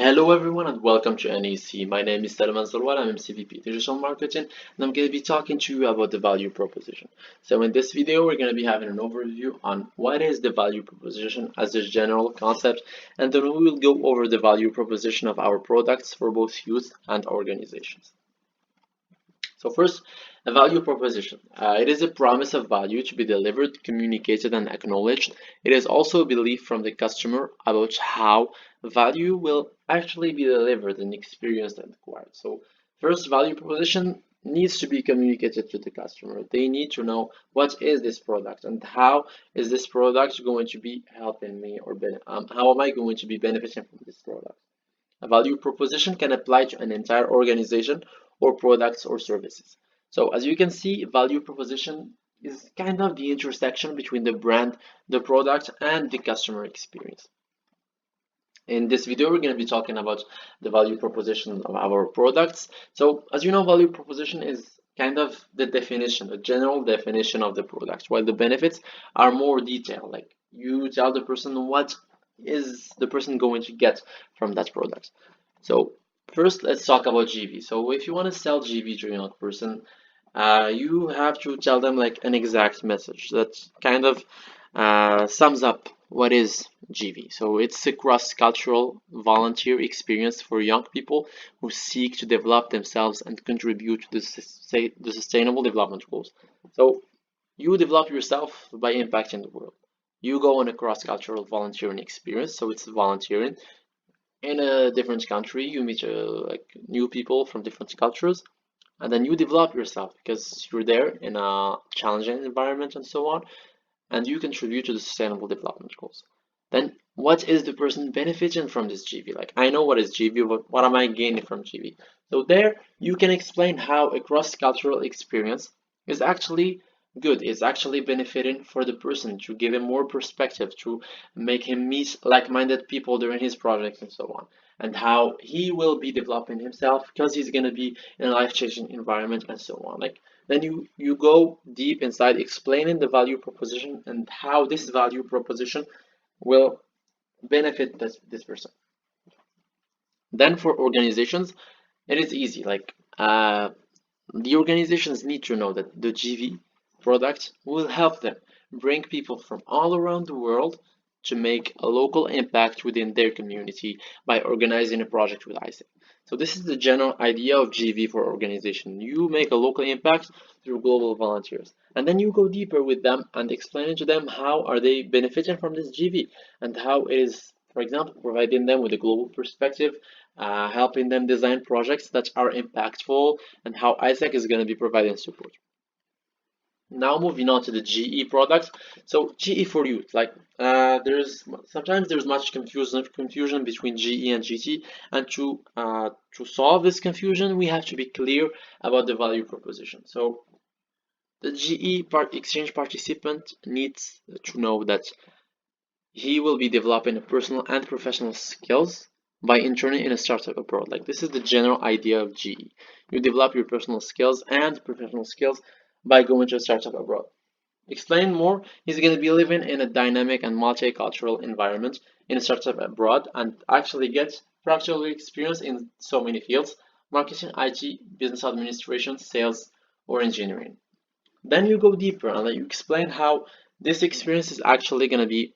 Hello everyone and welcome to NEC. My name is Salmane, I'm MCVP Digital Marketing, and I'm going to be talking to you about the value proposition. So in this video, we're going to be having an overview on what is the value proposition as a general concept, and then we will go over the value proposition of our products for both youth and organizations. So first, a value proposition. It is a promise of value to be delivered, communicated, and acknowledged. It is also a belief from the customer about how value will actually be delivered and experienced and acquired. So first, value proposition needs to be communicated to the customer. They need to know what is this product and how is this product going to be helping me, or how am I going to be benefiting from this product. A value proposition can apply to an entire organization or products or services. So as you can see, value proposition is kind of the intersection between the brand, the product, and the customer experience. In this video, we're going to be talking about the value proposition of our products. So as you know, value proposition is kind of the definition, the general definition of the product, while the benefits are more detailed. Like you tell the person what is the person going to get from that product. So first, let's talk about GV. So if you want to sell GV to a young person, you have to tell them like an exact message that kind of sums up what is GV. So it's a cross-cultural volunteer experience for young people who seek to develop themselves and contribute to the sustainable development goals. So you develop yourself by impacting the world. You go on a cross-cultural volunteering experience, so it's volunteering in a different country. You meet like new people from different cultures, and then you develop yourself because you're there in a challenging environment and so on, and you contribute to the sustainable development goals. Then what is the person benefiting from this GV? Like I know what is GV, but what am I gaining from GV? So there you can explain how a cross-cultural experience is actually good. It's actually benefiting for the person to give him more perspective, to make him meet like-minded people during his projects and so on, and how he will be developing himself because he's going to be in a life-changing environment and so on. Like then you go deep inside explaining the value proposition and how this value proposition will benefit this person. Then for organizations, it is easy. Like the organizations need to know that the GV product will help them bring people from all around the world to make a local impact within their community by organizing a project with ISEC. So this is the general idea of GV for organization. You make a local impact through global volunteers, and then you go deeper with them and explain to them how are they benefiting from this GV and how it is, for example, providing them with a global perspective, helping them design projects that are impactful, and how ISEC is going to be providing support. Now moving on to the GE product. So GE for youth, like there's sometimes much confusion between GE and GT, and to solve this confusion, we have to be clear about the value proposition. So the GE exchange participant needs to know that he will be developing personal and professional skills by interning in a startup abroad. Like this is the general idea of GE. You develop your personal skills and professional skills by going to a startup abroad. Explain more, he's going to be living in a dynamic and multicultural environment in a startup abroad and actually get practical experience in so many fields: marketing, IT, business administration, sales, or engineering. Then you go deeper and you explain how this experience is actually going to be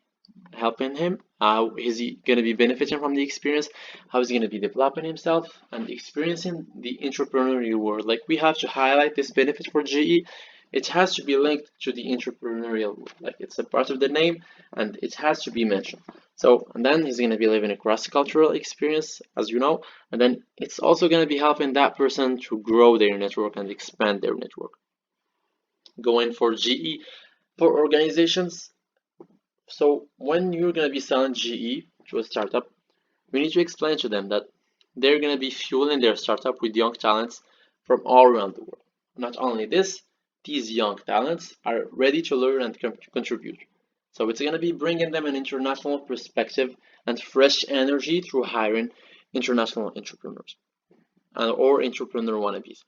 helping him, how is he going to be benefiting from the experience, how is he going to be developing himself and experiencing the entrepreneurial world. Like we have to highlight this benefit for GE. It has to be linked to the entrepreneurial world, like it's a part of the name and it has to be mentioned. So and then he's going to be living a cross-cultural experience, as you know, and then it's also going to be helping that person to grow their network and expand their network. Going for GE for organizations. So when you're going to be selling GE to a startup, we need to explain to them that they're going to be fueling their startup with young talents from all around the world. Not only this, these young talents are ready to learn and contribute. So it's going to be bringing them an international perspective and fresh energy through hiring international entrepreneurs or entrepreneur wannabes.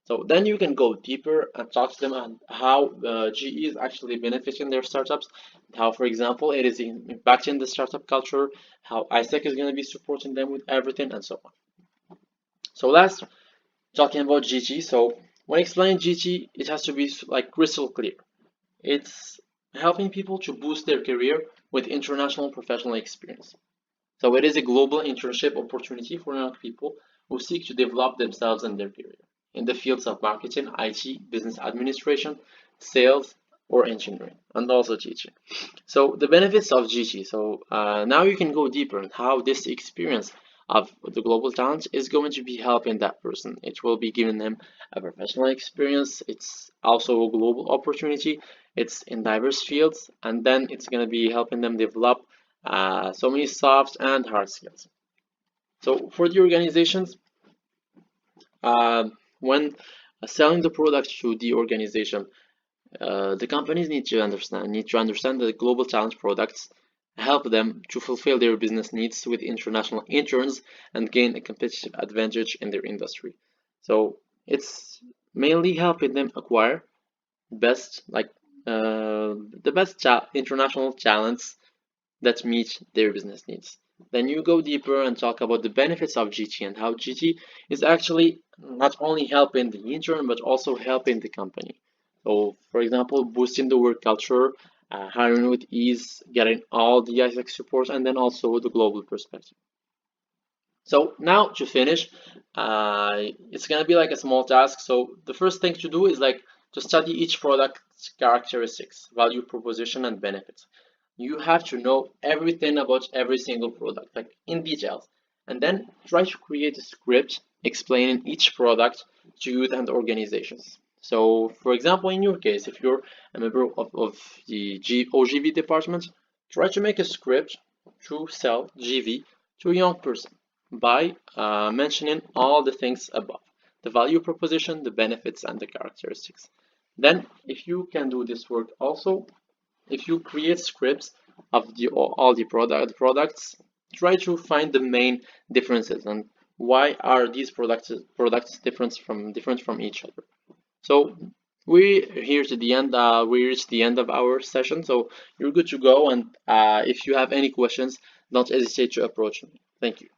So then you can go deeper and talk to them on how GE is actually benefiting their startups, how, for example, it is impacting the startup culture, how ISEC is going to be supporting them with everything, and so on. So last, talking about GT. So when explaining GT, it has to be like crystal clear. It's helping people to boost their career with international professional experience. So it is a global internship opportunity for young people who seek to develop themselves and their career in the fields of marketing, IT, business administration, sales, or engineering, and also teaching. So the benefits of GT. So now you can go deeper on how this experience of the global talent is going to be helping that person. It will be giving them a professional experience. It's also a global opportunity. It's in diverse fields, and then it's going to be helping them develop so many soft and hard skills. So for the organizations, when selling the product to the organization, the companies need to understand that global talent products help them to fulfill their business needs with international interns and gain a competitive advantage in their industry. So it's mainly helping them acquire best like the best international talents that meet their business needs. Then you go deeper and talk about the benefits of GT and how GT is actually not only helping the intern but also helping the company. So, for example, boosting the work culture, hiring with ease, getting all the ISEC support, and then also the global perspective. So now to finish, it's gonna be like a small task. So the first thing to do is like to study each product's characteristics, value proposition, and benefits. You have to know everything about every single product, like in details, and then try to create a script explaining each product to youth and organizations. So, for example, in your case, if you're a member of the OGV department, try to make a script to sell GV to a young person by mentioning all the things above, the value proposition, the benefits, and the characteristics. Then, if you can do this work also, if you create scripts of all the products, try to find the main differences and why are these products different from each other. So we here to the end. We reached the end of our session, so you're good to go. And if you have any questions, don't hesitate to approach me. Thank you.